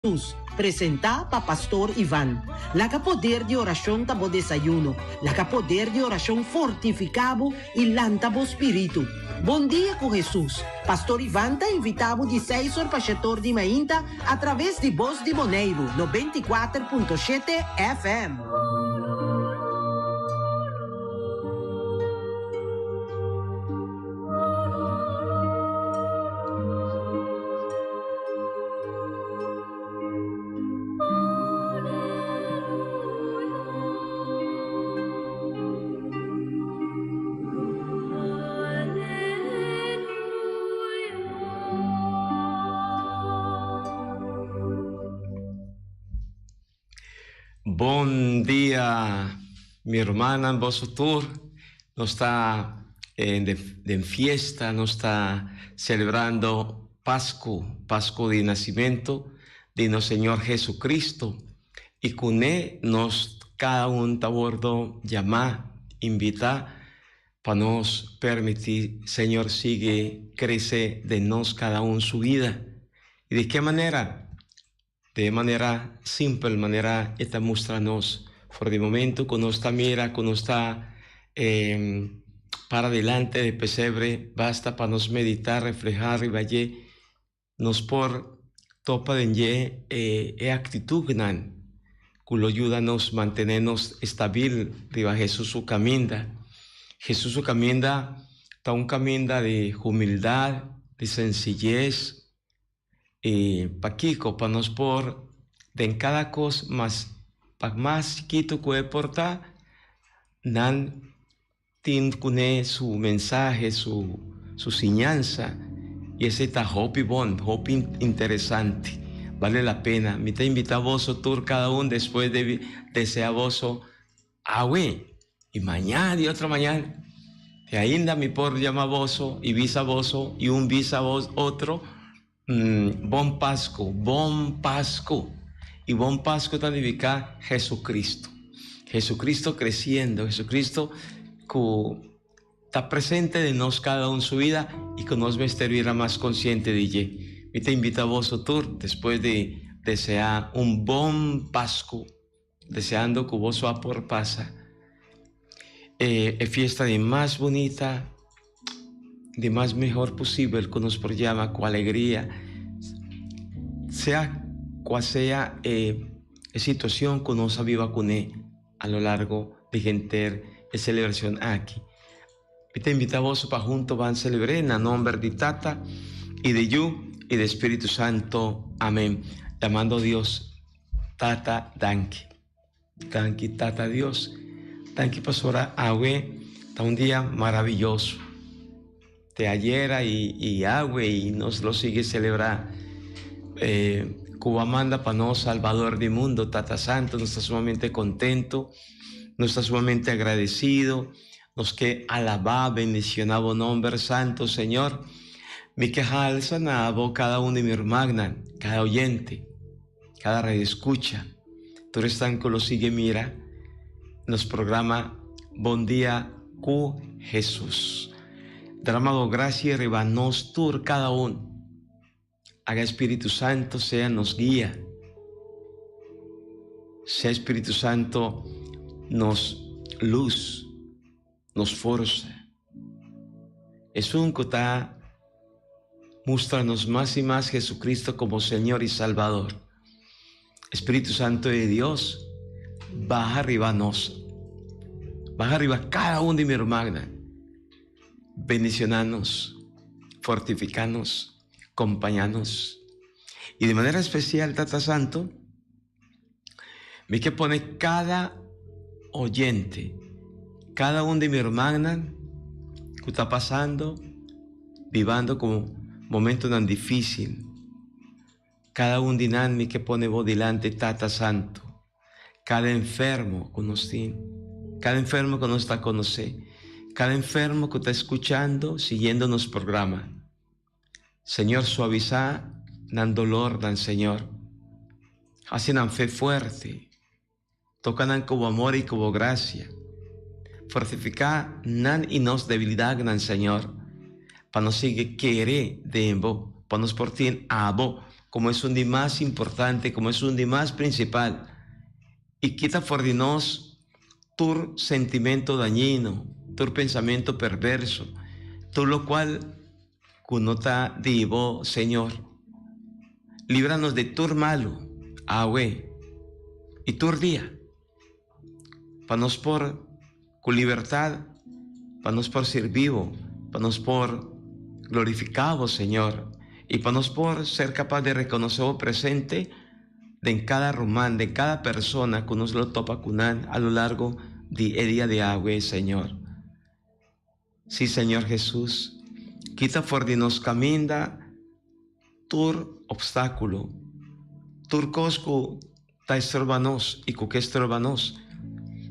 Jesús, presenta pa Pastor Iván. Laga poder de oración tabo desayuno. Laga poder de oración fortificado y lantabo espíritu. Bom dia com Jesus. Pastor Iván te invitado de 6 horas para 7 de mainta a través de Voz de Moneiro, 94.7 FM. Buen día, mi hermana, vosotros. No está en fiesta, no está celebrando Pascua de nacimiento de nuestro Señor Jesucristo. Y con él nos cada uno está bordo llamar, invitar, para nos permitir, Señor, sigue crecer de nos cada uno su vida. ¿Y de qué manera? De manera simple, manera esta muéstranos por de momento, con nuestra mira, con nuestra para delante de pesebre, basta para nos meditar, reflejar y valle, nos por topa de actitud gnan, culo ayuda nos mantenernos estabil, riba Jesús su caminda. Jesús su caminda, está un caminda de humildad, de sencillez, paquico para nos por de en cada cosa más chiquito que porta nan tin cune su mensaje, su enseñanza, y ese está hopi interesante, vale la pena. Me te invita a vos tour cada uno después de desear vos y mañana y otra mañana y ainda mi por llama vos y visa vos y un visa vos otro. Bon Pascu. Y bon Pascu significa Jesucristo. Jesucristo creciendo, Jesucristo que está presente de nos cada uno en su vida y que nos va a estar más consciente de ella. Y te invito a vos tú, después de desear un bon Pascu, deseando que vos va por pasa. Es fiesta de más bonita, de más mejor posible, que nos llama con alegría, sea cual sea situación que nos viva con él a lo largo de gente de celebración aquí. Y te invitamos para juntos van a celebrar en el nombre de Tata y de Yu y de Espíritu Santo. Amén. Llamando a Dios, Tata, danke, Tata Dios, danke pastora Agüe, está un día maravilloso. De ayer y agua y nos lo sigue celebrar. Cuba manda para nos Salvador del mundo, Tata Santo, nos está sumamente contento, nos está sumamente agradecido, nos que alabar, bendicionado nombre santo, Señor. Mi queja sanabo cada uno de mi hermana, cada oyente, cada red escucha. Tú eres tan que lo sigue, mira, nos programa Buen Día con Jesús. Dramado gracia arriba nos tur cada uno. Haga Espíritu Santo sea nos guía. Sea Espíritu Santo nos luz, nos fuerza. Es un que está mostrarnos más y más Jesucristo como Señor y Salvador. Espíritu Santo de Dios, baja arriba nos. Baja arriba cada uno de mi hermana. Bendicionanos, fortificanos, acompañanos. Y de manera especial, Tata Santo, me que pone cada oyente, cada uno de mi hermana que está pasando, viviendo como momento tan difícil. Cada uno de mí que pone vos delante, Tata Santo. Cada enfermo con nosotros, cada enfermo que nos está a conocer. Cada enfermo que está escuchando, siguiendo nuestro programa. Señor, suaviza, dan dolor, dan Señor. Hacen fe fuerte. Tocan como amor y como gracia. Fortificar nan y nos debilidad, dan Señor. Para nos seguir querer de embo, para nos portar a vos, como es un día más importante, como es un día más principal. Y quita fuera de nos tu sentimento dañino, tu pensamiento perverso, todo lo cual conota divo, Señor. Líbranos de tu malo, agüe, y tu día. Para nos por con libertad, para nos por ser vivo, para nos por glorificado, Señor, y para nos por ser capaz de reconocer el presente de en cada román, de cada persona que nos lo topa cunan a lo largo del día de agua, Señor. Sí, Señor Jesús, quita fuera de nos camina tu obstáculo, tu cosco ta estorbanos y que estorbanos,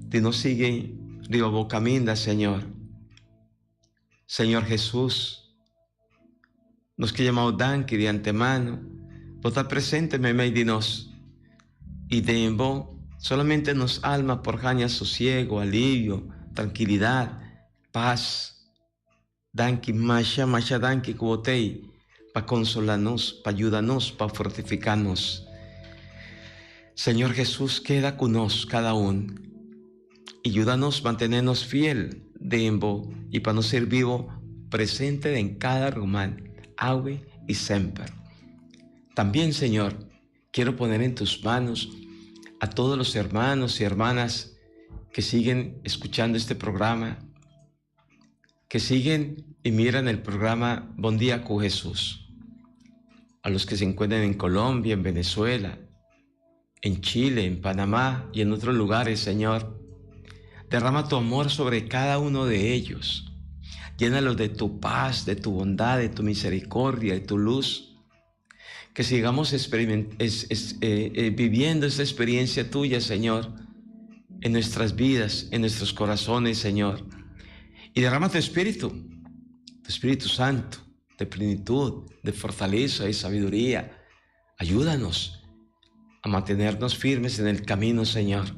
de nos sigue de camina, Señor. Señor Jesús, nos que llamamos danque de antemano, vota presente me de nos, y de en vos solamente nos alma por jaña sosiego, alivio, tranquilidad, paz. Danke, masha danke kubotei, para consolarnos, para ayudarnos, para fortificarnos. Señor Jesús, queda con nos cada uno. Ayúdanos a mantenernos fiel de envo y para no ser vivo presente en cada román, agua y siempre. También, Señor, quiero poner en tus manos a todos los hermanos y hermanas que siguen escuchando este programa, que siguen y miran el programa Buen Día con Jesús. A los que se encuentran en Colombia, en Venezuela, en Chile, en Panamá y en otros lugares, Señor. Derrama tu amor sobre cada uno de ellos. Llénalos de tu paz, de tu bondad, de tu misericordia, de tu luz. Que sigamos viviendo esta experiencia tuya, Señor, en nuestras vidas, en nuestros corazones, Señor. Y derrama tu Espíritu Santo, de plenitud, de fortaleza y sabiduría. Ayúdanos a mantenernos firmes en el camino, Señor.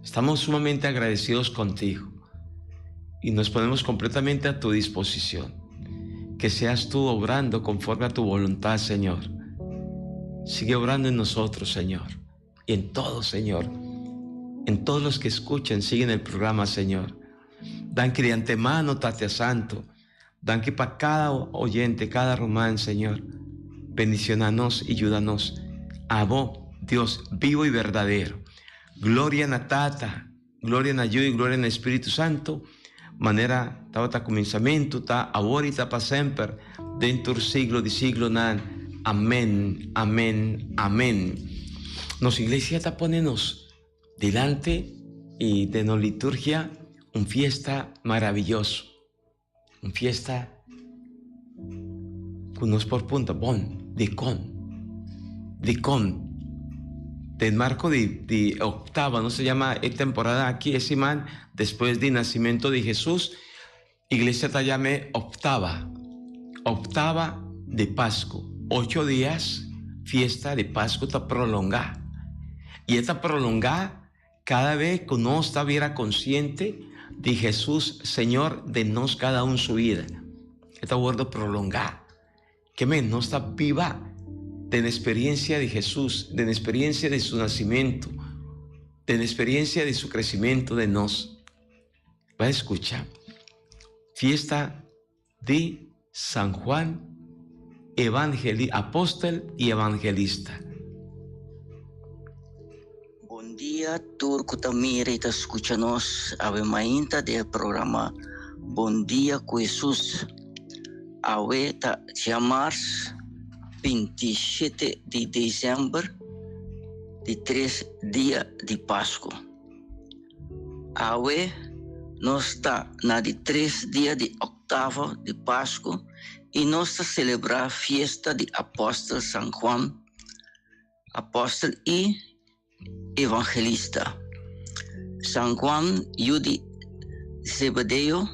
Estamos sumamente agradecidos contigo y nos ponemos completamente a tu disposición. Que seas tú obrando conforme a tu voluntad, Señor. Sigue obrando en nosotros, Señor, y en todos, Señor, en todos los que escuchen, siguen el programa, Señor. Danke de antemano, Tatia Santo, danke para cada oyente, cada román, Señor. Bendicionanos y ayúdanos a vos, Dios vivo y verdadero. Gloria a Tata, gloria a Yo y gloria al Espíritu Santo, manera ta comenzamiento, ta ahora y ta para siempre, dentro del siglo de siglo nan. Amén, amén, amén. Nos iglesia está ponernos delante y de nos liturgia un fiesta maravilloso, un fiesta con nos por punta, bon, de marco de octava, no se llama temporada aquí, es imán, después del nacimiento de Jesús, iglesia te llame octava de Pascua. 8 días, fiesta de Pascua está prolongada. Y esta prolongada, cada vez que uno estuviera consciente de Jesús, Señor, de nos cada uno su vida. Esta word prolongada, que no está viva de la experiencia de Jesús, de la experiencia de su nacimiento, de la experiencia de su crecimiento de nos. Va a escuchar. Fiesta de San Juan, apóstol y evangelista. Bom dia, turco tamire está escuchando a mainta del programa Bom Dia com Jesus. Awe ta llamar 27 de diciembre de 3 días de Pascua. Awe no está na de 3 días de octavo de Pascua e nós celebrar a fiesta de apóstolo San Juan, apóstolo e evangelista. San Juan e o de Zebedeo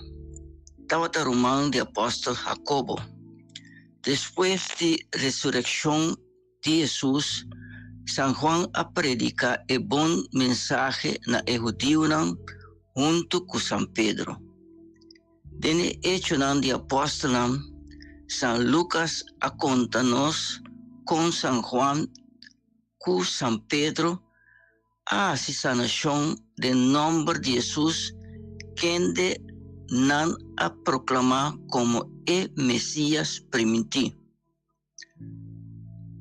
estava romano de apóstolo Jacobo. Depois de ressurreição de Jesus, San Juan a predicar o bom mensagem na Judeu junto com San Pedro. Dene hecho de apóstolo, San Lucas a conta-nos con San Juan, con San Pedro, hace sanación del nombre de Jesús, quien de nan a proclamar como el Mesías primitivo.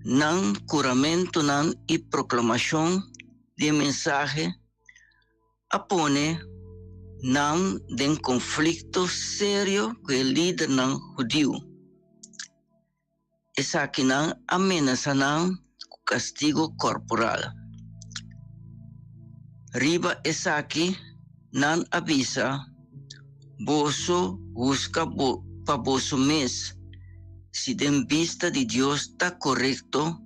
Nan curamento nan y proclamación de mensaje apone nan de conflicto serio con el líder nan judío. Es aquí nan amenaza nan castigo corporal. Riba es aquí nan avisa boso busca pa boso mes. Si den vista de Dios está correcto,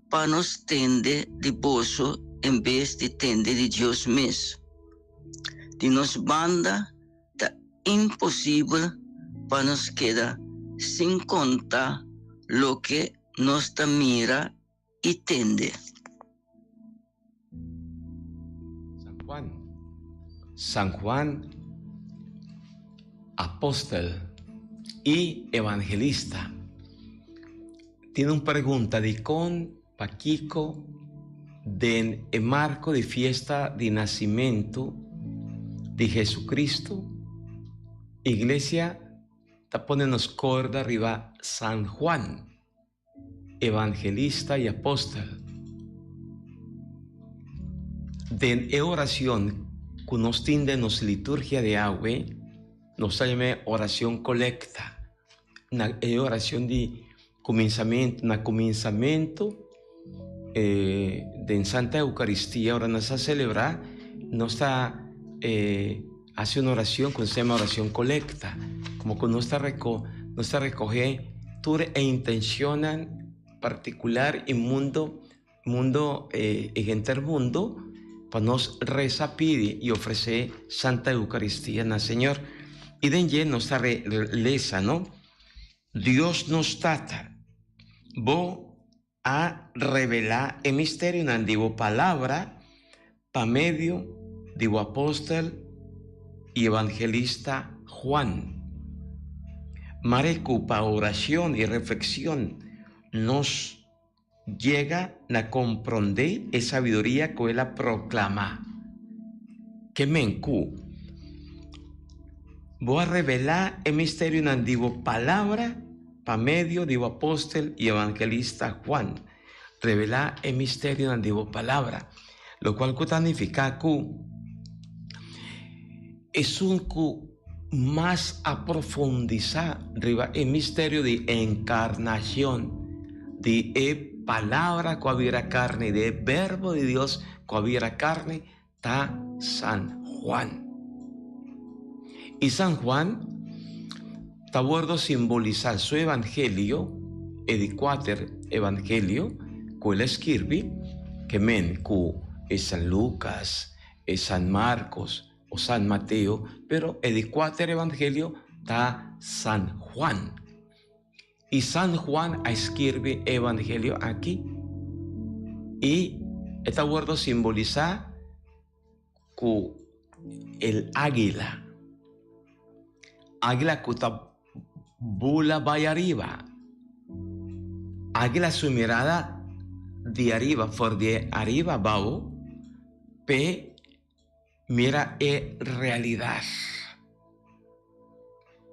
para nos tende de boso en vez de tende de Dios mes. De nos banda está imposible para nos queda sin contar lo que nos ta mira y tende. San Juan, apóstol y evangelista, tiene una pregunta de con Paquico del marco de fiesta de nacimiento de Jesucristo. Iglesia está poniendo corda arriba San Juan, evangelista y apóstol. De oración que nos tiende nos liturgia de agua, nos llama oración colecta, una oración de comenzamiento de Santa Eucaristía. Ahora nos a celebrar, nos está hace una oración que se llama oración colecta, como que nos está recoger toda e intencionan particular y mundo intermundo para nos rezar, pide y ofrecer Santa Eucaristía al Señor. Y de allí nos está lesa, ¿no? Dios nos trata, voy a revelar el misterio en la palabra, para medio de apóstol y evangelista Juan. Marecu, para oración y reflexión, nos llega a comprender esa sabiduría que él proclama. Que mencu, voy a revelar el misterio en la palabra, para medio de apóstol y evangelista Juan. Revelar el misterio en la palabra, lo cual significa que es un más a profundizar el misterio de encarnación, de palabra que hubiera carne, de verbo de Dios que hubiera carne, está San Juan. Y San Juan está bordo simbolizar su evangelio, el cuatro evangelio, que él escribe, que es San Lucas, es San Marcos o San Mateo, pero el cuatro evangelio está San Juan. Y San Juan escribe evangelio aquí. Y está bordo simbolizar que el águila que está bula vaya arriba. Águila su mirada de arriba, por de arriba abajo, pe mira realidad.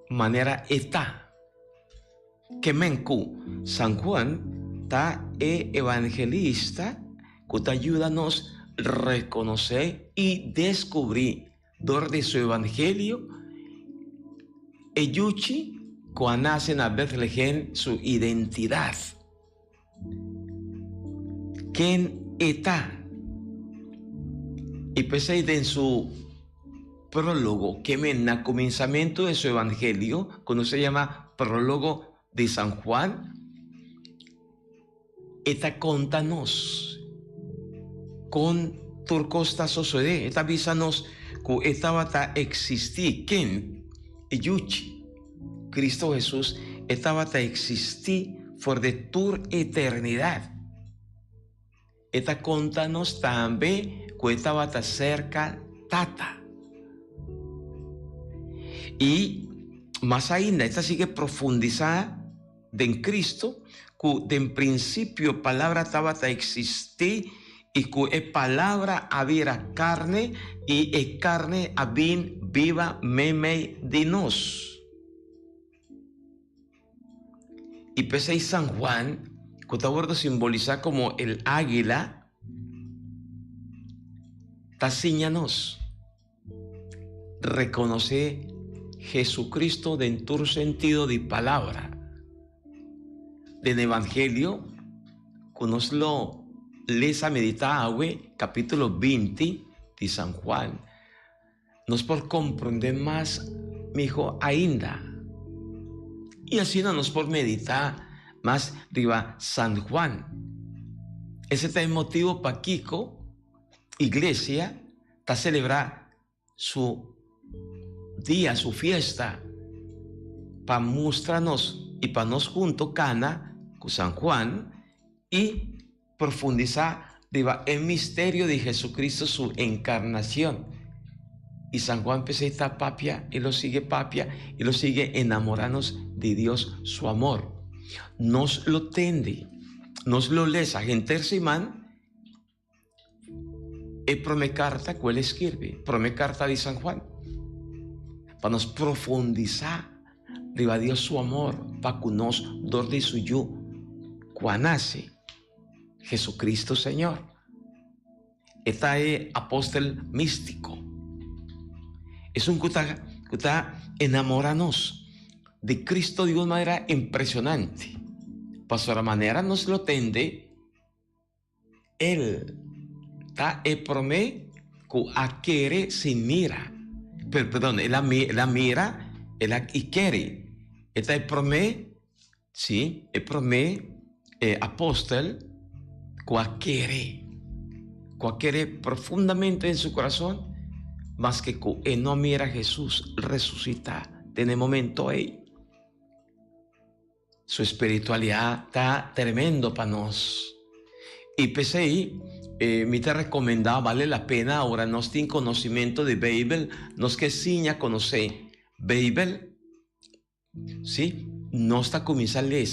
Manera está. Que mencu, San Juan está evangelista que te ayuda a nos reconocer y descubrir de su evangelio Eyuchi, cuando nacen a Betlehem, su identidad. ¿Quién está? Y pues ahí en su prólogo, que en el comenzamiento de su evangelio, cuando se llama prólogo de San Juan, esta contanos con turcosta sucede, esta avísanos que estaba a existir. ¿Quién? Yuchi, Cristo Jesús estaba a existir por de tu eternidad. Esta contanos también que estaba a cerca tata. Y más ainda, esta sigue profundizada en Cristo, que en principio palabra estaba a existir y que palabra había carne y carne había viva meme de nos. Y pese a San Juan, que está simboliza como el águila, taciñanos, reconoce Jesucristo dentro del sentido de palabra. Del Evangelio, que nos lo les a meditar, capítulo 20 de San Juan, nos por comprender más, mijo, ainda. Y así no nos por meditar más arriba San Juan. Ese es el motivo para Kiko, iglesia, está celebrar su día, su fiesta, para mostrarnos y para nos junto cana con San Juan y profundizar el misterio de Jesucristo, su encarnación. Y San Juan peseta papia y lo sigue papia y lo sigue enamorarnos de Dios, su amor. Nos lo tende, nos lo lesa. Gente Simán, prome carta que él escribe, prome carta de San Juan, para nos profundizar de Dios su amor, para que nos dorde suyo, cuando nace Jesucristo Señor. Esta es apóstol místico. Es un que está enamorándonos de Cristo de una manera impresionante. Pasó la manera nos lo tende. Él está promé que quiere sin mira. Perdón, él la mira, él y quiere. Esta es promé, sí, es promé apóstol que quiere profundamente en su corazón, más que él no mira a Jesús resucitar en el momento ahí. Su espiritualidad está tremendo para nos. Y pese ahí, me te recomendaba, vale la pena, ahora nos tiene conocimiento de Bible, nos que siña conocer Bible, ¿sí? Nos está comienza a leer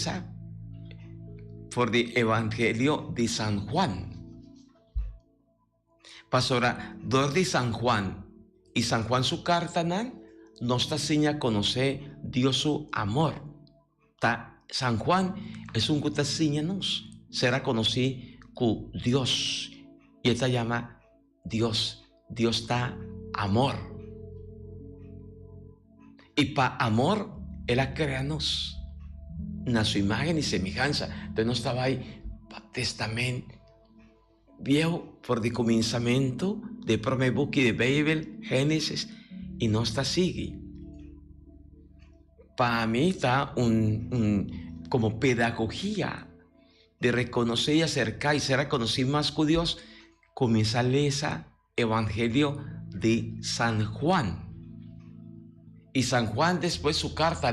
por el Evangelio de San Juan. Pasora, dor de San Juan y San Juan su carta nos está siña conocer Dios su amor. San Juan es un que está siñanos, será conocido como Dios. Y esta llama Dios. Dios está amor. Y para amor, Él ha creado a su imagen y semejanza. Entonces no estaba ahí para testamento viejo por el comenzamiento de primer book de Bible, Génesis, y no está sigue. Para mí está como pedagogía de reconocer y acercar y ser reconocido más con Dios, comienza a leer ese Evangelio de San Juan. Y San Juan después su carta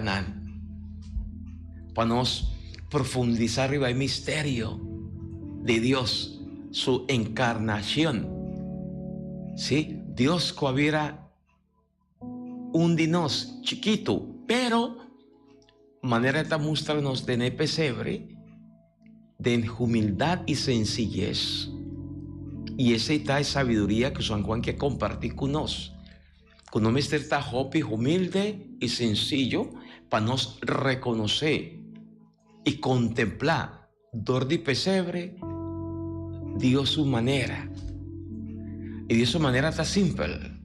para nos profundizar arriba el misterio de Dios, su encarnación. ¿Sí? Dios que hubiera un dinos chiquito, pero manera de mostrarnos de el pesebre de humildad y sencillez. Y esa es sabiduría que San Juan quiere compartir con nosotros. Con un mister está humilde y sencillo para nos reconocer y contemplar dor de pesebre Dios su manera. Y de su manera está simple,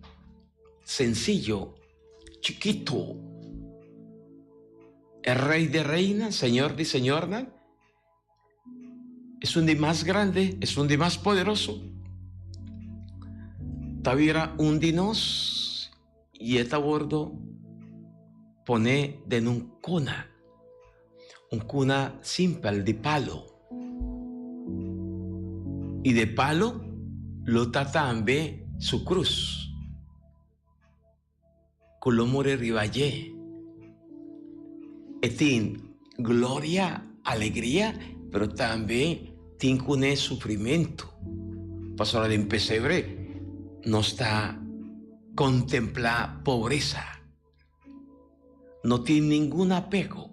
sencillo, chiquito. El rey de reina, señor de señora, es un de más grande, es un de más poderoso. Taviera un de nos y esta bordo pone de un cuna simple de palo. Y de palo lo está también su cruz. Con lo more riballé. Tiene gloria, alegría, pero también tiene sufrimiento. Pasó de pesebre, no está contemplar pobreza. No tiene ningún apego.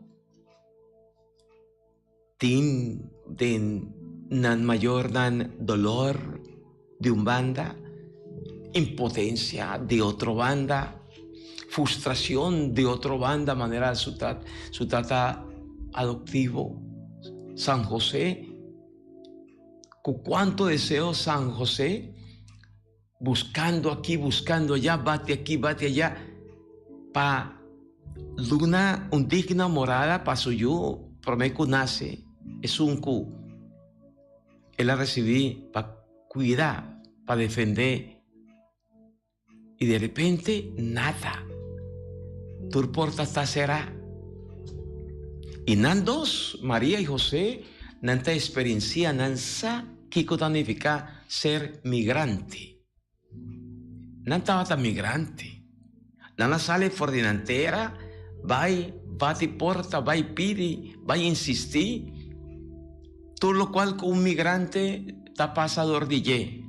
tin den nan mayor nan dolor de un banda, impotencia de otro banda, frustración de otro banda, manera su tata adoptivo San José. Con cuánto deseo San José, buscando aquí, buscando allá, bate aquí, bate allá, pa luna un digna morada pa suyo, promeco nace, es un cu. Él la recibí pa cuidar, pa defender. Y de repente, nada. Tu porta esta será. Y nan dos, María y José, nanta experiencia, nansa, kiko significa ser migrante. Nanta bata migrante. Nana sale por dinantera, vai, bati porta, vai pidi, vai insistir. Todo lo cual con un migrante está pasador de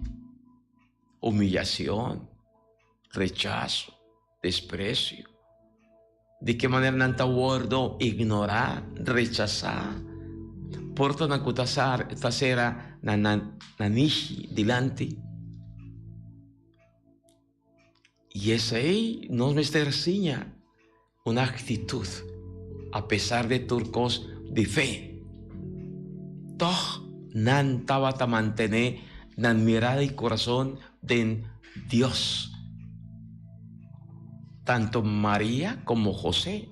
humillación, rechazo, desprecio. ¿De qué manera nanta wordo ignorar, rechazar? Porto na kutasar tasera nanishi delante. Y esa ahí nos enseña una actitud, a pesar de turcos de fe. Toh nan tabata mantener nan mirada y corazón de Dios. Tanto María como José.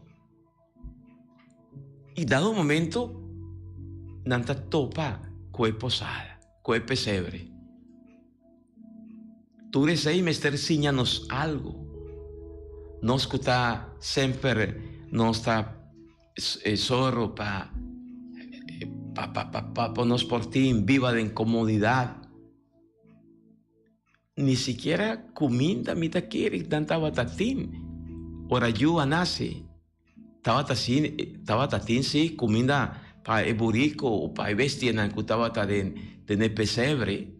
Y dado un momento, nanta topa cue posada, cue pesebre. Tú eres ahí, mester, enseñanos algo. Nos cuta siempre, nos está zorro pa ponos por ti, viva de incomodidad. Ni siquiera comida mita quiere tanta batatín. Ora yo nace. Tabatatín sí, comida pa e burico o pa e bestia na kutabata de pesebre.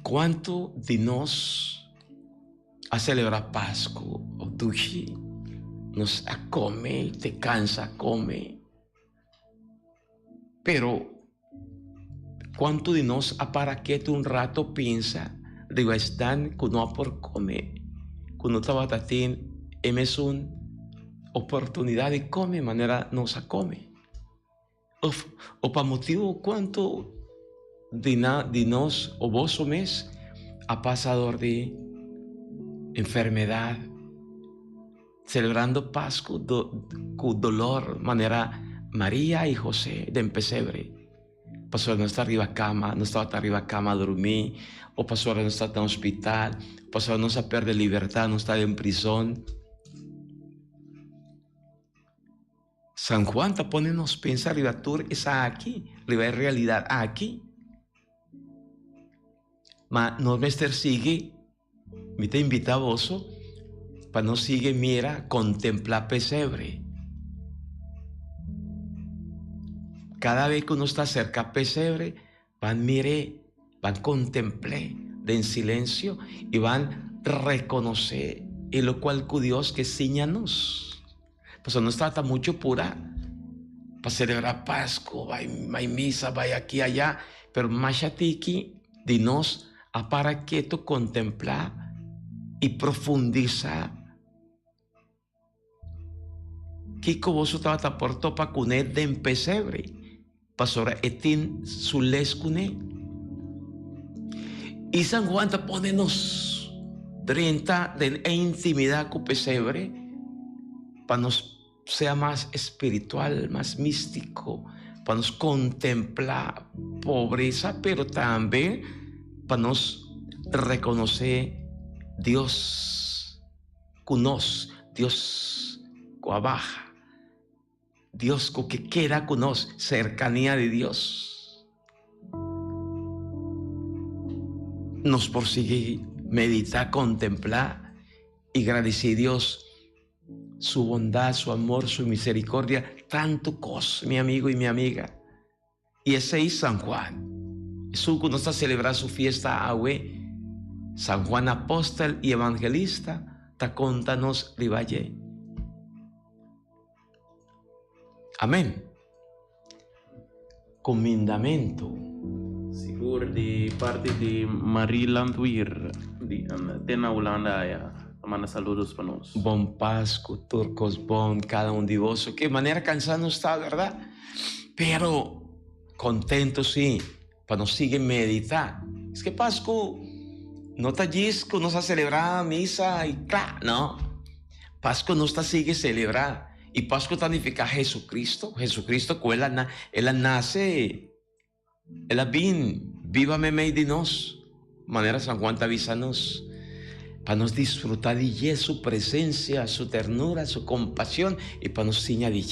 ¿Cuánto de nos a celebrar Pascua o Dushi nos a come, te cansa, come? Pero ¿cuánto de nos a para que un rato piensa, digo, están que no por comer, que no tabatatín, es una oportunidad de comer, manera nos a come? O para motivo cuánto de nos o vos o mes a pasador de enfermedad, celebrando Pascua con dolor, manera María y José de pesebre. Pastor no está arriba cama, no estaba arriba cama a dormir, o pastor no está en hospital, pastor no se pierde libertad, no está en prisión. San Juan te pone nos pensar, arriba tú está aquí, arriba es realidad aquí. Ma no mester sigue, me te invita a vos, para no sigue mira, contemplar pesebre. Cada vez que uno está cerca a pesebre, van mire, van contemplar en silencio y van reconocer en lo cual que Dios que enséñanos. Pues no trata mucho pura para celebrar Pascua, va misa, va aquí allá, pero más atiki de nos a para quieto contemplar y profundizar. Kiko vos estaba por topa con él de pesebre. Pastora etin su lescune. Y San Juan te ponenos 30 de intimidad con pesebre para nos sea más espiritual, más místico, para nos contemplar pobreza, pero también para nos reconocer Dios con nos, Dios con abajo. Dios que queda con nos, cercanía de Dios. Nos persigue meditar, contemplar y agradecer a Dios su bondad, su amor, su misericordia, tanto cos, mi amigo y mi amiga. Y ese es San Juan. Jesús cuando está celebrando su fiesta, San Juan apóstol y evangelista, ta contanos rivalle. Amen. Comandamento. Sigur di parte di Marie Landweer di Tena Holanda ya. Manda saludos para nos. Bom Pasco, turcos, bom, cada un de vos. Qué manera cansado no está, ¿verdad? Pero contento sí, para nos sigue meditar. Es que Pasco no está disco, no está celebrada misa y claro, no. Pasco no está sigue celebrar. Y Pasco significa Jesucristo. Jesucristo, que él nace, él viva me de nos. Manera San Juan te avisa nos. Para nos disfrutar de su presencia, su ternura, su compasión y para nos ciñar de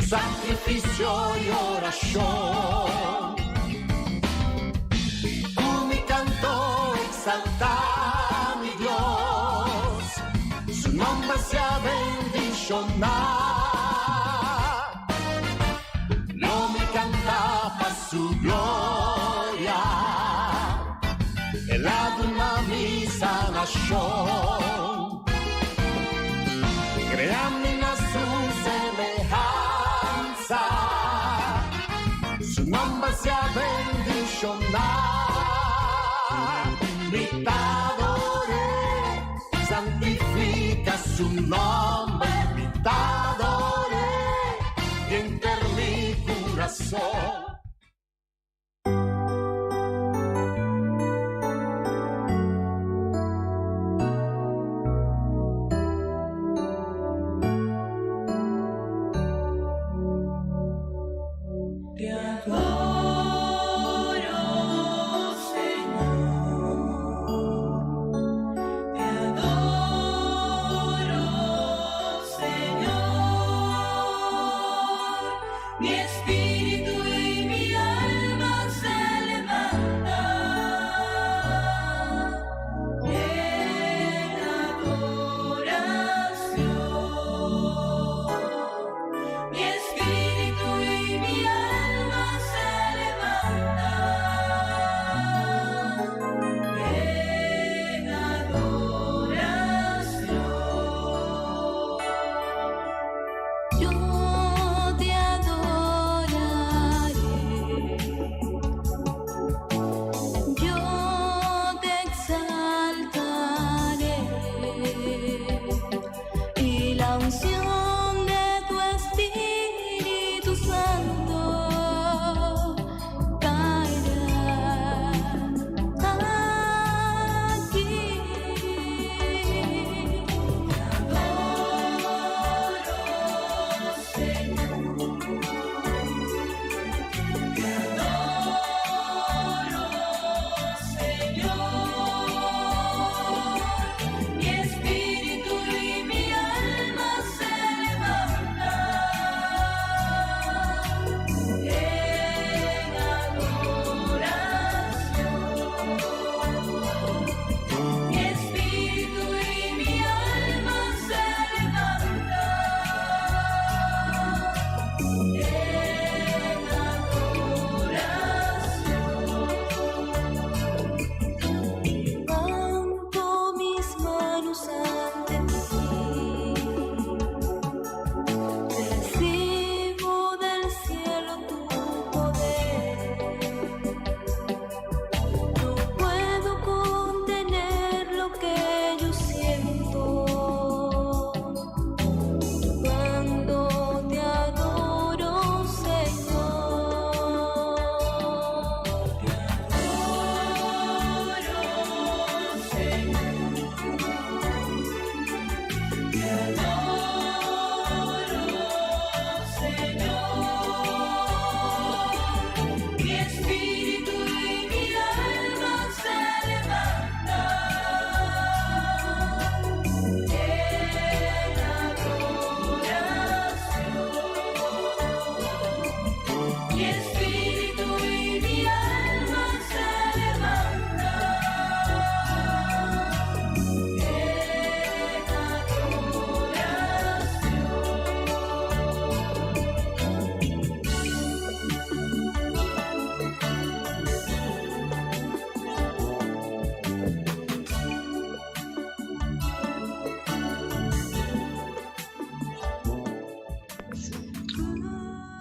Sacrificio y oración, tú mi canto exalta, mi Dios, su nombre sea bendicionar. Yo mi canta pa' su gloria, el aduna mi sanación, créame a su semejanza. Su nombre sea bendicionar, mi t'adoré, santifica su nombre, mi t'adoré, y enter mi corazón.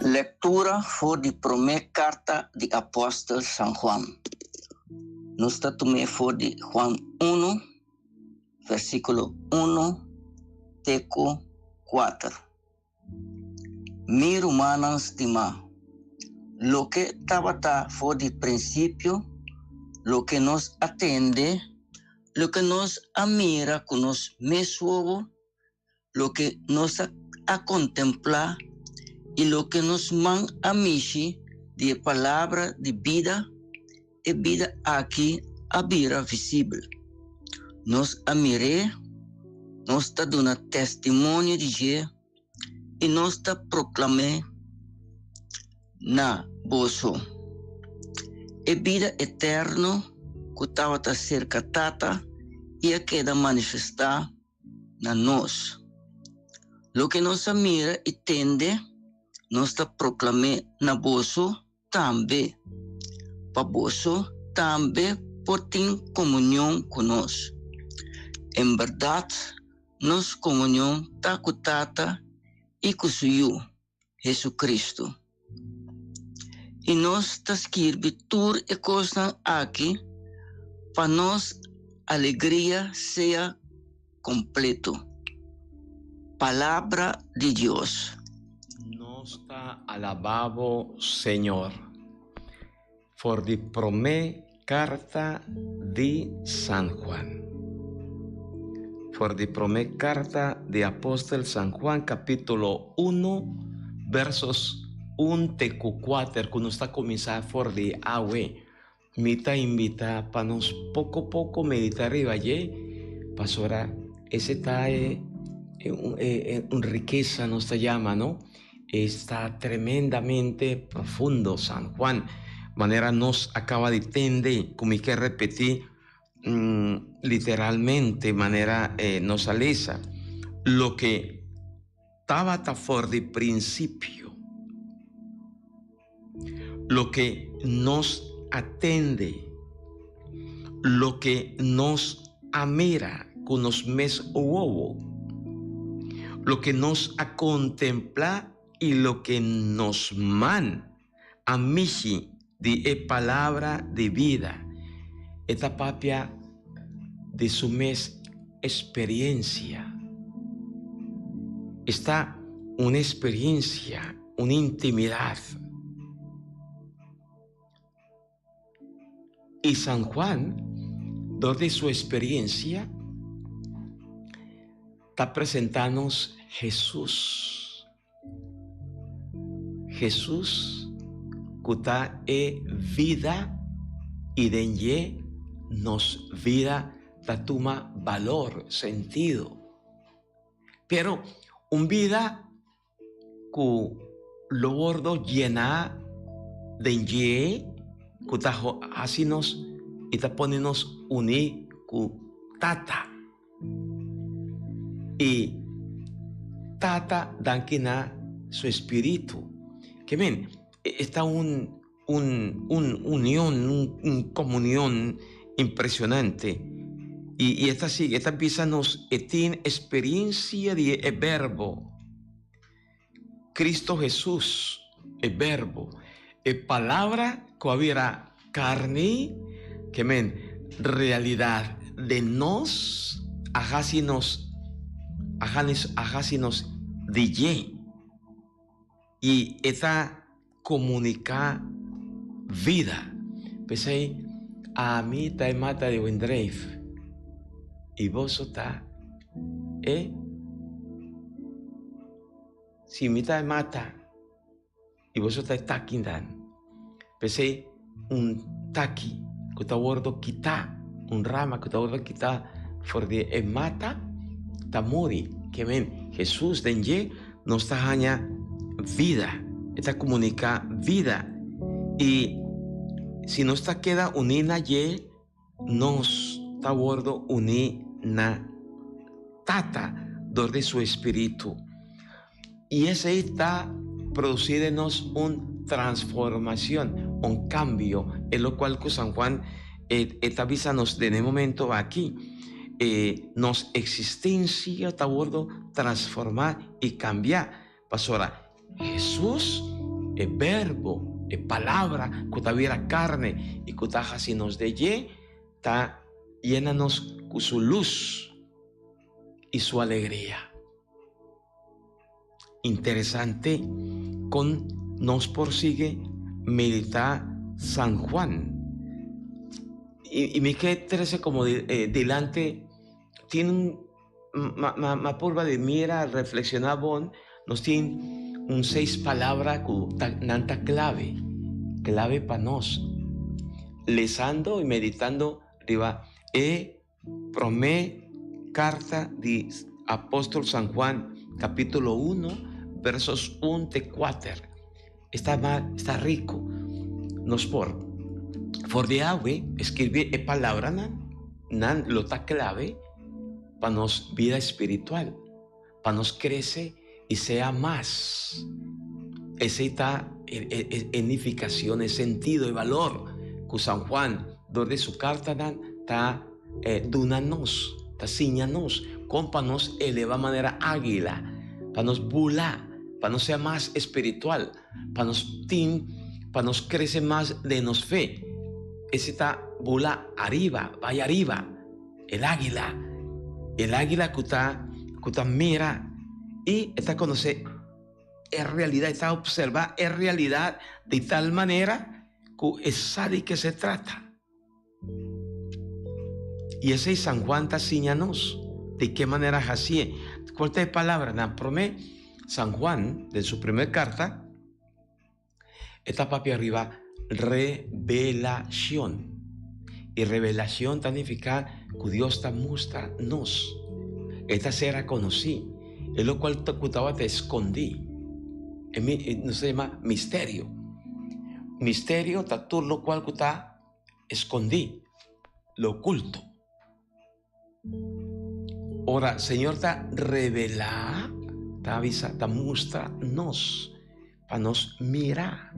Lectura voor de primeira carta de apóstolo San Juan. Nós está tomando voor de Juan 1, versículo 1, teco 4. Mi hermanos de ma, lo que estaba for de princípio, lo que nos atende, lo que nos admira con nos mesmos, lo que nos a contemplar y lo que nos man a mishi de palabra de vida e vida aqui a vida visible. Nos admiré, nos está dando testemunho de je e nos está proclamé na boso. E vida eterno que estava a ser catata e a queda manifestar na nós. Lo que nos admira e tende, nos está proclamé na boso também. Para boso também por ter comunhão conosco. Em verdade, nossa comunhão está com Tata e com o Senhor, Jesus Cristo. E nós está escrevendo tudo e coisas aqui para nós alegria seja completo. Palavra de Deus. Nos está alabado, Señor, por la primera carta de San Juan. Por la primera carta de apóstol San Juan, capítulo 1, versos 1 teco 4, que nos está comenzando por de agua. Me está invita para nos poco a poco meditar y valle, pastora, ese está en riqueza nos llama, ¿no? Está tremendamente profundo San Juan, manera nos acaba de entender, como hay que repetir literalmente, manera nos aleza, lo que estaba por de principio, lo que nos atende, lo que nos amira con los mes huevo, lo que nos a contemplar y lo que nos man a mishi de palabra de vida. Esta papia de su mes experiencia. Está una experiencia, una intimidad. Y San Juan, desde su experiencia, está presentándonos Jesús. Jesús, que está vida y denye nos vida tatuma valor, sentido. Pero un vida que lo bordo llena denye que está haciéndonos y está poniéndonos unir con Tata. Y Tata danquina su espíritu. Que ven, está una unión, una comunión impresionante. Y esta sigue, esta empieza nos tiene experiencia de el verbo. Cristo Jesús, el verbo. Palabra que hubiera carne, que ven, realidad de nos, hagásinos de ye. Y esta comunica vida. Pues ahí, a mí te mata de Windrave. Y vos está, si me te mata, y vos está taquindan. Pues ahí, un taqui, que te bordo quita, un rama que te bordo quita, for de mata, ta mori. Que ven, Jesús denye nos está haña vida, esta comunica vida. Y si nos está queda unina ye, nos está bordo unina Tata, donde su espíritu. Y ese está produciéndonos una transformación, un cambio, en lo cual que San Juan avísanos de momento aquí. Nos existencia está bordo transformar y cambiar. Pasora, Jesús el verbo, la palabra, que tuviera carne y que si nos de ye, ta llénanos con su luz y su alegría. Interesante, con nos prosigue meditar San Juan. Y me quedé como delante, tiene una purva de mira, reflexionar bon, nos tiene 6 palabras con tanta clave para nos. Lesando y meditando, arriba, promé carta de apóstol San Juan, capítulo 1, versos 1-4. Está rico. Nos for de agua, escribir palabra nan lo está clave para nos vida espiritual, para nos crece y sea más. Ese está edificación, sentido y valor que San Juan, donde su carta está dunanos, está señanos, con para nos eleva manera águila, para nos bula, para nos sea más espiritual, para nos crece más de nos fe. Ese está bula arriba, vaya arriba, el águila que está mira y está conoce es realidad, está observa es realidad de tal manera que sabe que se trata. Y ese San Juan está señanos de qué manera así. ¿Cuál es la palabra? Na promé San Juan de su primera carta está papi arriba revelación. Y revelación significa que Dios te muestra nos. Esta será conocí, es lo cual te escondí. No se llama misterio. Misterio está todo lo cual te escondí, lo oculto. Ahora, Señor te revela, te avisa, te muestra nos, para nos mirar,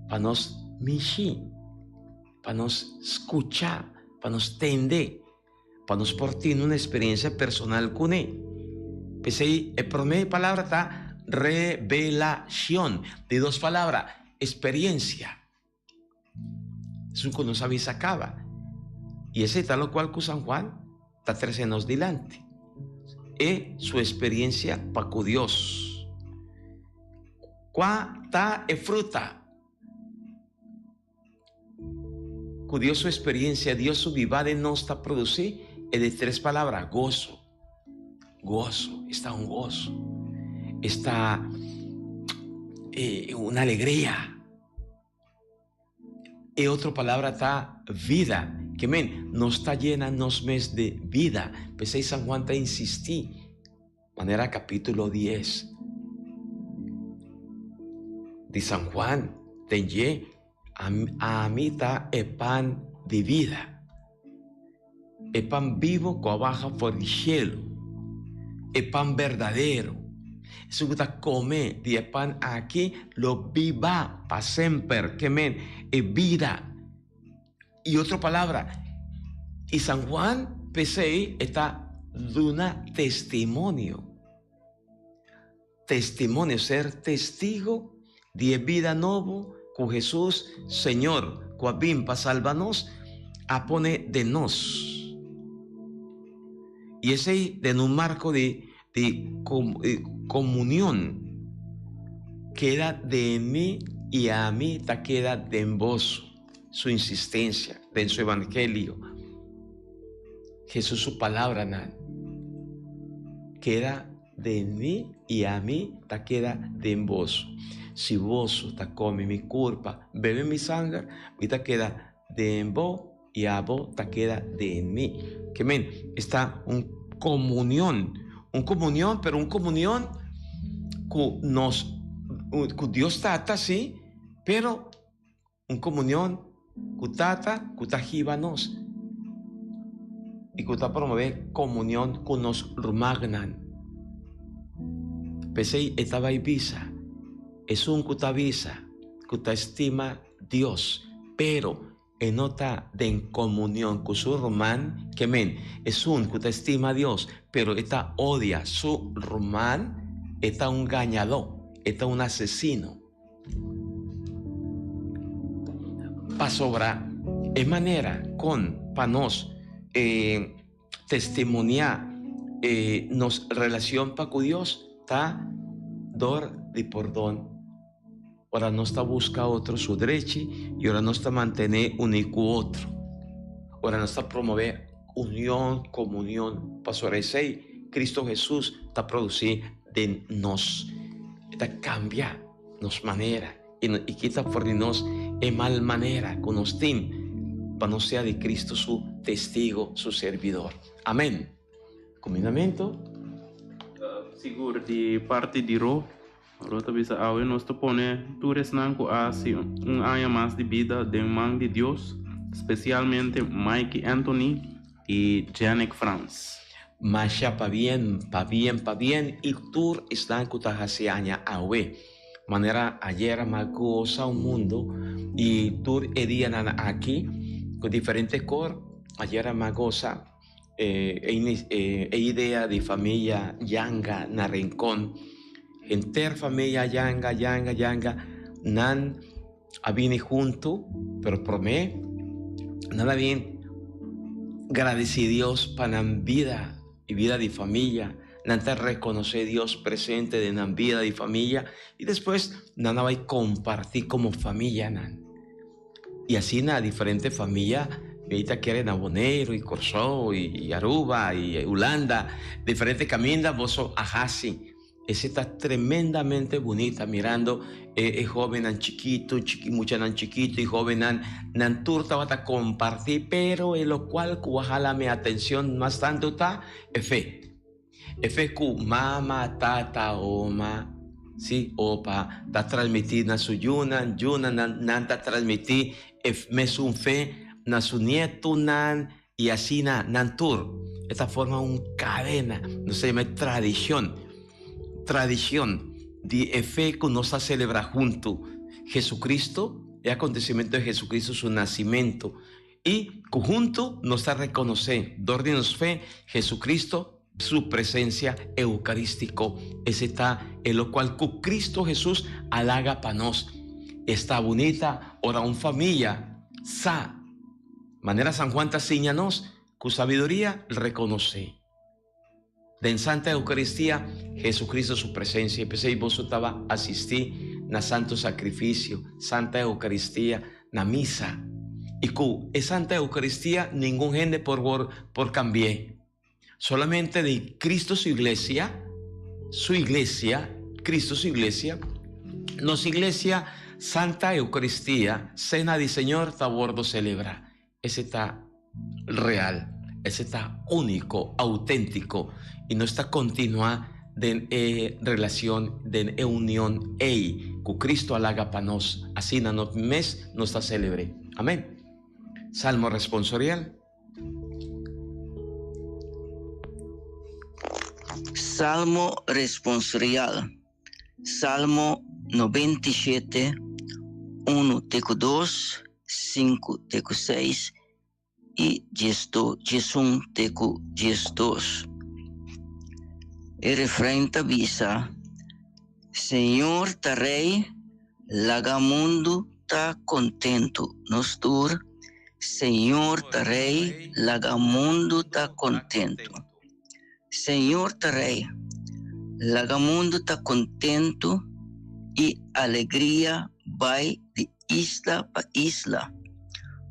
para nos mirar, para nos escuchar, para nos entender, para nos portar una experiencia personal con él. Pues ahí, la primera palabra está revelación, de 2 palabras, experiencia. Eso que nos avisa acaba. Y ese está lo cual que San Juan está trayéndonos delante. Es su experiencia para con Dios. ¿Cuál está fruta? Que Dios su experiencia, Dios su vida de nos está produciendo es de 3 palabras: gozo. Gozo, está un gozo, está una alegría. Y otra palabra está vida, que nos está llena nos mes de vida. Pues ahí San Juan te insistí, manera capítulo 10 de San Juan, te a mí está el pan de vida, el pan vivo que baja por el cielo, el pan verdadero. Si usted come de pan aquí, lo viva para siempre, que es vida. Y otra palabra, y San Juan Pesei está dando testimonio. Testimonio, ser testigo de vida nuevo con Jesús, Señor, que para salvarnos, a poner de nos. Y ese de un marco de comunión queda de mí y a mí te queda de vos. Su insistencia en su evangelio, Jesús su palabra queda de mí y a mí te queda de vos. Si vos te come mi culpa, bebe mi sangre, y te queda de vos y a vos te queda de mí. Que está un comunión, pero un comunión que Dios trata, sí, pero un comunión que trata, que nos y que promueve comunión con nos rumagnan. Pensé, estaba Ibiza, es un que avisa, que estima Dios, pero no está en comunión con su román, que es un que estima a Dios, pero está odia su román, está un gañador, está un asesino, para sobrar. Es manera con para nos testimoniar nos relación para con Dios está dor de perdón. Ahora no está busca otro su derecho y ahora no está mantener único otro. Ahora no está promover unión, comunión. Pastor ese Cristo Jesús está produciendo de nos. Está cambia nos manera y quita por de nos en mal manera con nos tim para no sea de Cristo su testigo, su servidor. Amén. Combinamento. Seguro de parte de Ro. Rota bisa awe nos te pone tu resnanco así un año más de vida de man de Dios, especialmente Mike Anthony y Janek Franz. Masha pa bien, y tur están kutahasianya awe. Manera ayer magosa un mundo y tur edianan aquí con diferentes cor. Ayer magosa idea de familia yanga na rincón. Enter familia yanga, nan abini junto, pero promé, nada bien, agradeci Dios para nan vida y vida de familia, nan te reconoce Dios presente de nan vida de familia y después nan va a compartir como familia nan. Y así na diferente familia, ahorita quieren Abonero y Corsó y Aruba y Holanda, diferentes caminos, vos ajasi. Esa está tremendamente bonita mirando joven an chiquito, mucha nan chiquito y joven nan turta va a compartir, pero en lo cual cuajala mi atención más tanto está fe ku mama, tata, oma, sí, opa, ta transmitir na su yuna nan ta transmitir me sun fe na su nieto nan y así nan tur. Esta forma un cadena, no se llama tradición de fe que nos celebra junto Jesucristo, el acontecimiento de Jesucristo, su nacimiento, y junto nos reconoce, dordinos fe, Jesucristo, su presencia eucarístico. Ese está en lo cual Cristo Jesús halaga para nos. Está bonita, ahora una familia, sa, manera San Juan taciñanos, con sabiduría reconoce. De en Santa Eucaristía, Jesucristo su presencia. Empecé y vos estaba asistir na santo sacrificio, Santa Eucaristía, na misa. Y cu es Santa Eucaristía, ningún gente por cambiar. Solamente de Cristo su iglesia, Cristo su iglesia, nos iglesia, Santa Eucaristía, cena de Señor, está bordo celebra. Ese está real. Ese está único, auténtico y no está continua de relación, de unión con Cristo halaga para nos. Así en el mes no está célebre. Amén. Salmo responsorial. Salmo responsorial. Salmo 97, 1 teco 2, 5 teco 6 y 1 teco 2. El refrán tabisa: Señor ta rey, lagamundo ta contento. Nostur, Señor ta rey, lagamundo ta contento. Señor ta rey, lagamundo ta contento y alegría vai de isla pa isla.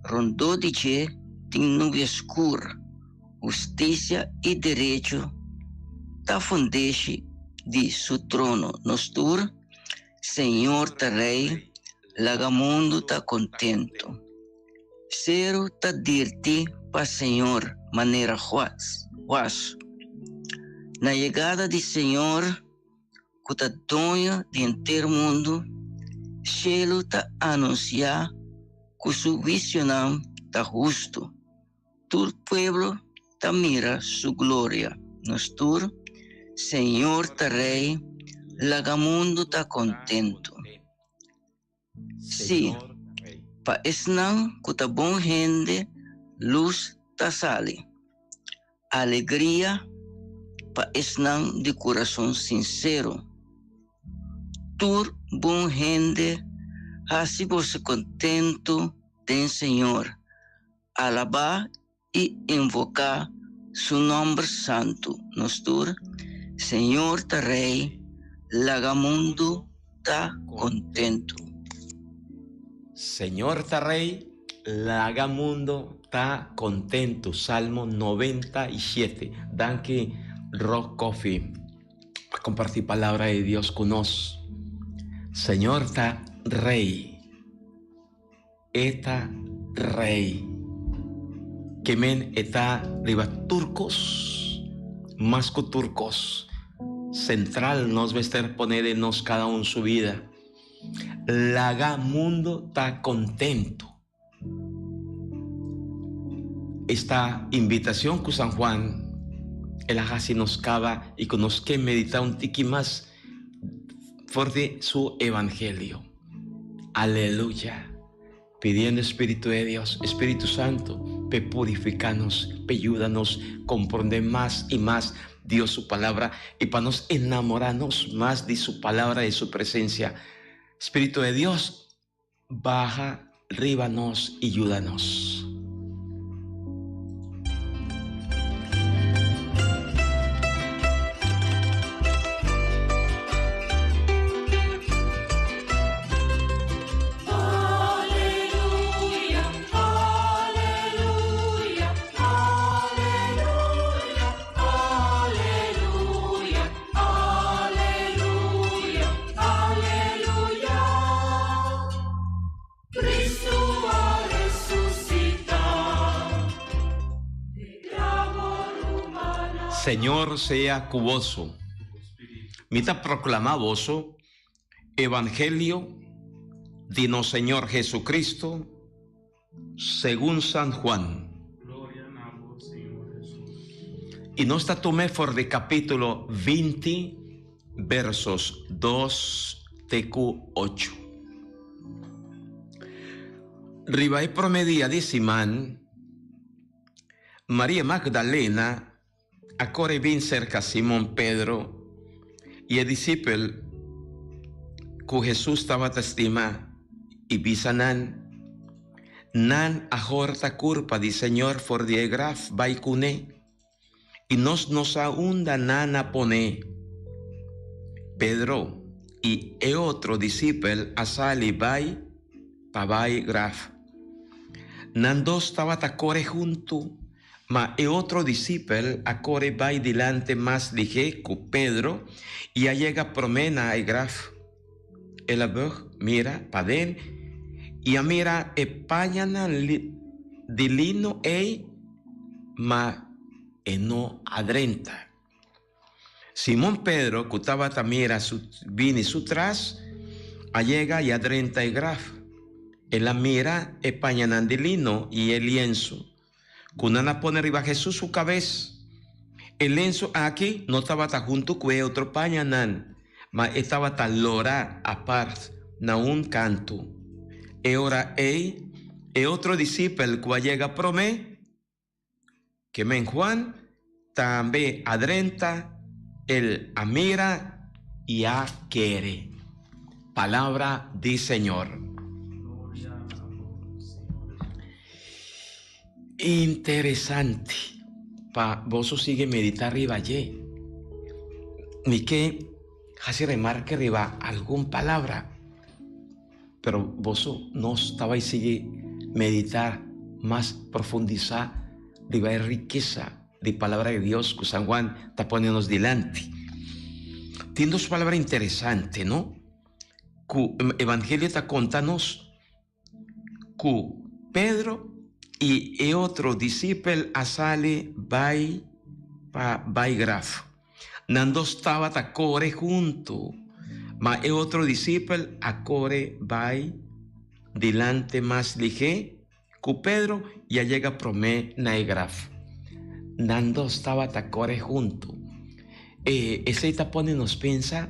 Rondó dice tin nube escura, justicia y derecho ta fundeche de su trono. Nostur, Señor ta rey, lagamundo ta contento. Cero ta dirti pa Señor manera huas. Na llegada de Señor, cuta doña de entero mundo, cielo ta anuncia que su visión ta justo. Tu pueblo ta mira su gloria. Nostur, Señor ta rey, lagamundo ta contento. Sí, pa esnan cuta bon gente, luz ta sale. Alegría pa esnan de corazón sincero. Tur bon gente, así você contento del Señor, alabar y invocar su nombre santo. Nostur, Señor ta Rey, lagamundo ta contento. Señor ta Rey, lagamundo ta contento. Salmo 97. Danke, Rock Coffee, para compartir palabra de Dios con nos. Señor ta Rey, eta Rey, que men eta riba turcos, masco turcos, central nos vester poner en nos cada uno su vida. Laga mundo ta contento. Esta invitación que San Juan el ajasi nos cava y con nos que medita un tiki más fuerte su evangelio. Aleluya. Pidiendo Espíritu de Dios, Espíritu Santo, pe purificanos, pe ayúdanos a comprender más y más Dios su palabra y para nos enamorarnos más de su palabra, de su presencia. Espíritu de Dios, baja, ríbanos y ayúdanos. Señor sea cuboso. Mita proclamaboso Evangelio de nuestro Señor Jesucristo según San Juan. Gloria a vos, Señor Jesús. Y nos tomé por de capítulo 20, versos 2 tecu 8. Ribae promedia de Simán, María Magdalena, acore bien cerca Simón Pedro y el discípulo que Jesús estaba testima y bisanan nan ahorta culpa di Señor for die graf baikune y nos aunda nana pone Pedro y e otro discípulo asali bai pa bai graf nan dos estaba tacore junto. Ma e otro discípulo acore va delante más lige que Pedro y ya llega promena e graf. El abog mira paden y a mira e pañana dilino e ma e no adrenta. Simón Pedro que estaba tamira su vini su tras a llega y adrenta e graf. El mira e pañana dilino y el lienzo. Cunana pone arriba Jesús su cabeza. El lienzo aquí no estaba tan junto con otro pañanan, ma estaba tan lora aparte, na un canto. E ora e otro discípulo que llega promé, que men Juan también adrenta, el amira y a quiere. Palabra del Señor. Interesante. Pa vos sigue meditar arriba allí. Ni que hace remarque arriba algún palabra. Pero vos no estaba y sigue meditar más profundizar arriba de riqueza de palabra de Dios que San Juan está poniéndonos delante. Tiene dos palabras interesantes, ¿no? Que Evangelio está contándonos que Pedro y otro discípulo asale bai graf. Nando estaba tacore junto, ma otro discípulo acore bai delante más lige que Pedro ya llega promé naegraf. Nando estaba tacore junto. Ese está pone nos pensa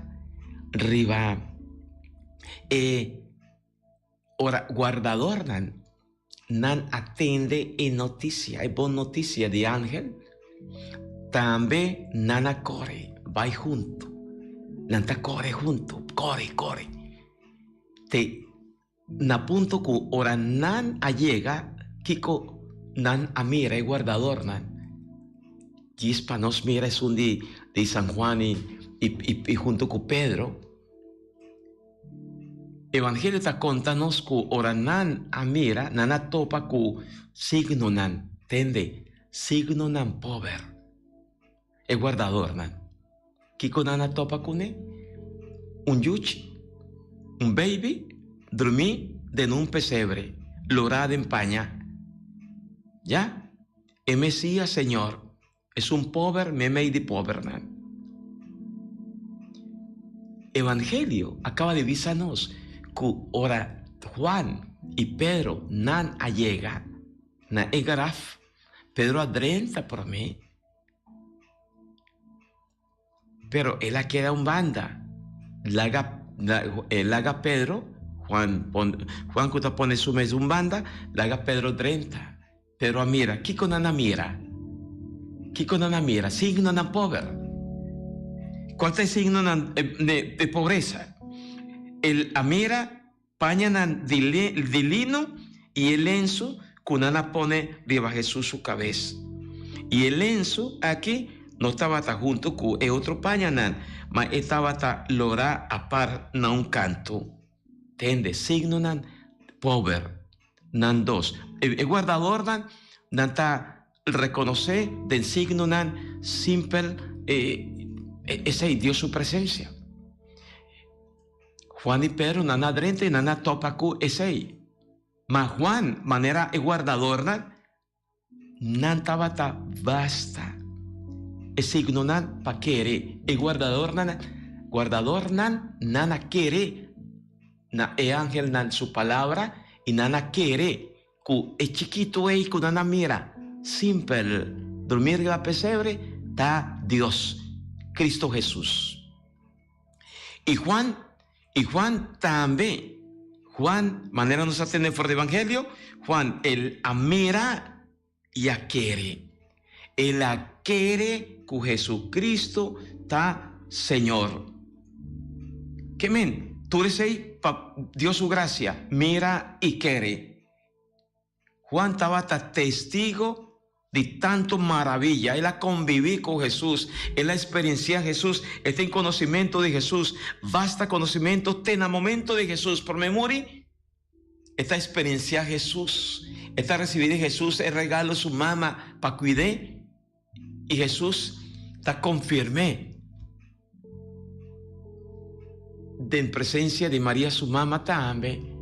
riba. Ora guardador nan atende en noticia, hay buena noticia de ángel, también nana corre, va junto, nanta corre junto, corre, te na punto ku ora nan allega, kiko nan amira y guardador nan. Gispa nos mira es un de San Juan y junto con Pedro. Evangelio ta contanos ku ora nan amira, nan atopa ku signo nan, tende, signo nan pover. E guardador nan. Kiko nan atopa kune? Un yuchi, un baby, dormí en un pesebre, lorada en paña. ¿Ya? El Mesías, Señor, es un pobre, meme de pobre. Evangelio acaba de avisarnos que ahora Juan y Pedro nan allega, na egaraf, Pedro adrenta por mí. Pero él queda un banda. Laga Pedro, Juan que pone su mes un banda, laga Pedro 30. Pedro mira, ¿qué con Ana mira? ¿Qué con Ana mira? Signo na pobre. ¿Cuál es el signo de pobreza? El amira, paña de lino y el lenzo, con Ana pone arriba a Jesús su cabeza. Y el lenzo aquí no estaba junto con el otro paña, mas estaba lora a par na un canto. Tende, signo nan pobre, nan dos. El guardador nan ta reconoce del signo nan simple, ese Dios su presencia. Juan y Pedro nan adrente nan topa ku ese. Mas Juan, manera el guardador nan tabata basta. El signo nan pa quiere. El guardador nan nana quiere. Na el ángel nan su palabra y nana quiere. Ku es chiquito ku nana mira. Simple. Dormir en la pesebre ta Dios. Cristo Jesús. Y Juan también. Juan, manera nos atende por el Evangelio. Juan, él amira y quiere. Él quiere que Jesucristo ta Señor. ¿Qué men? Tú eres ahí, Dios su gracia, mira y quiere. Juan estaba testigo de tanto maravilla. Él ha convivido con Jesús, él ha experienciado a Jesús, está en conocimiento de Jesús, basta conocimiento, ten a momento de Jesús, por memoria, está experienciando a Jesús, está recibiendo de Jesús el regalo de su mamá para cuidar, y Jesús está confirmé en presencia de María su mamá también,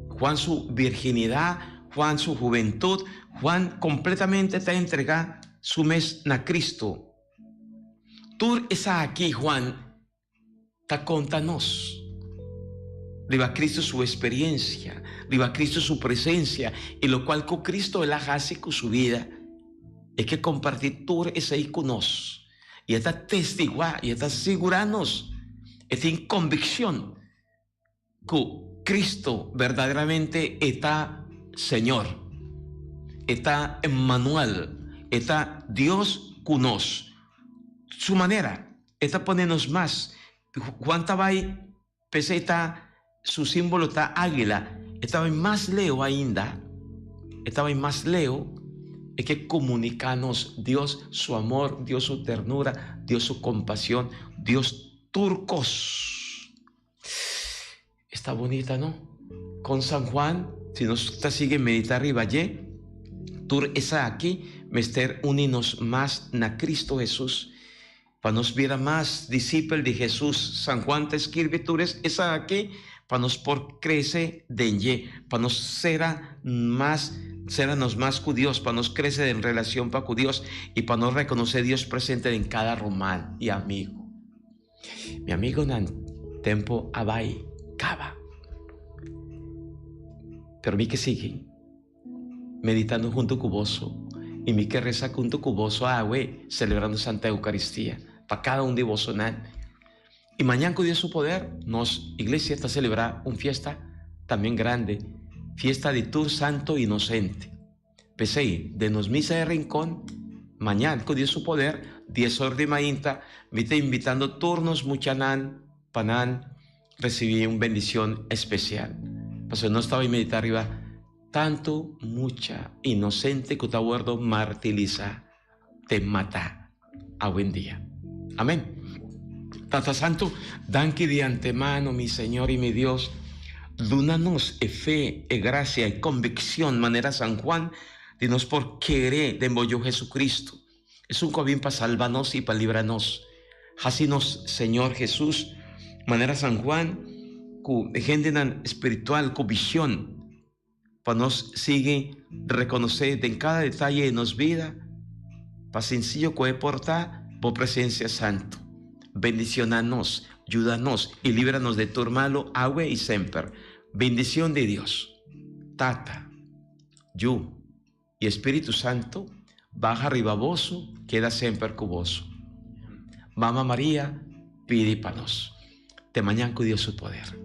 Juan su virginidad, Juan su juventud, Juan completamente está entregado su mes a Cristo. Tú estás aquí, Juan, está contanos. Riva Cristo su experiencia, riva Cristo su presencia, y lo cual con Cristo él hace con su vida. Es que compartir tú es ahí con nosotros. Y está testiguar, y está asegurarnos, está en convicción que Cristo verdaderamente está Señor, está Emmanuel, está Dios con nosotros. Su manera está ponernos más. Juan estaba ahí, pese está, su símbolo está águila, estaba en más leo ainda, estaba en más leo, es que comunicarnos Dios su amor, Dios su ternura, Dios su compasión, Dios turcos. Está bonita, ¿no? Con San Juan, si nos sigue meditar arriba allí, tú está aquí, mester unirnos más na Cristo Jesús, para nos ver más discípulos de Jesús. San Juan te escribe, tú está aquí, para nos por crecer de allí, para nos sernos más con Dios, para nos crecer en relación para con Dios y para nos reconocer Dios presente en cada román y amigo. Mi amigo nan tempo abai cava. Pero mi que sigue meditando junto con vos y mi que reza junto con vos celebrando Santa Eucaristía para cada uno de vos. Y mañana con Dios su poder, nos iglesia está celebrar una fiesta también grande, fiesta de Tur Santo Inocente. Pese de nos misa de rincón, mañana con Dios su poder, 10 horas de mañana, me está invitando turnos muchanan, panan, recibir una bendición especial. Pastor, no estaba en meditar arriba. Tanto, mucha inocente que te aguardo martiriza, te mata a buen día. Amén. Tata Santo, danke de antemano, mi Señor y mi Dios, dúnanos fe, gracia y convicción, manera San Juan, dinos por querer de mollo Jesucristo. Es un cobín para salvarnos y para librarnos. Hacinos, Señor Jesús, manera San Juan, cu gente espiritual, cu visión, para nos sigue reconocer en cada detalle de nos vida, para sencillo que porta por presencia santo. Bendicionanos, ayúdanos y líbranos de todo malo, agua y siempre. Bendición de Dios, Tata, yo y Espíritu Santo, baja arriba voso, queda siempre cuboso. Mamá María, pide para nos. Te mañana con Dios su poder.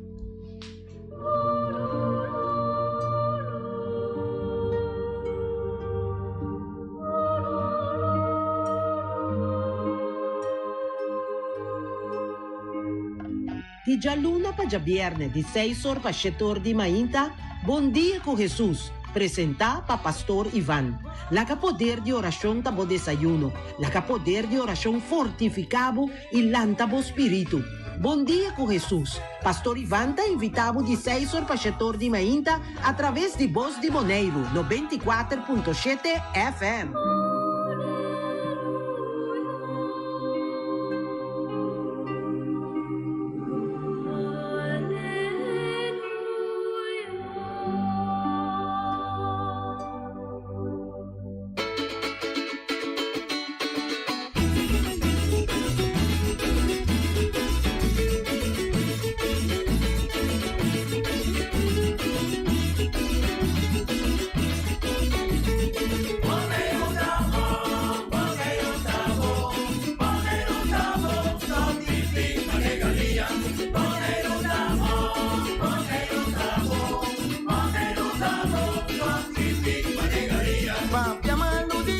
Di già luna pa già viernes, di 6 horas pa 7 horas di mainta, Bom Dia com Jesus, presenta pa Pastor Ivan. La poder de oración tabo desayuno, la poder de oración fortificado y lantabo espíritu. Bom Dia com Jesus. Pastor Ivan ta invitado de 6 horas pa 7 horas di mainta a través de Voz de Moneiro, 94.7 FM.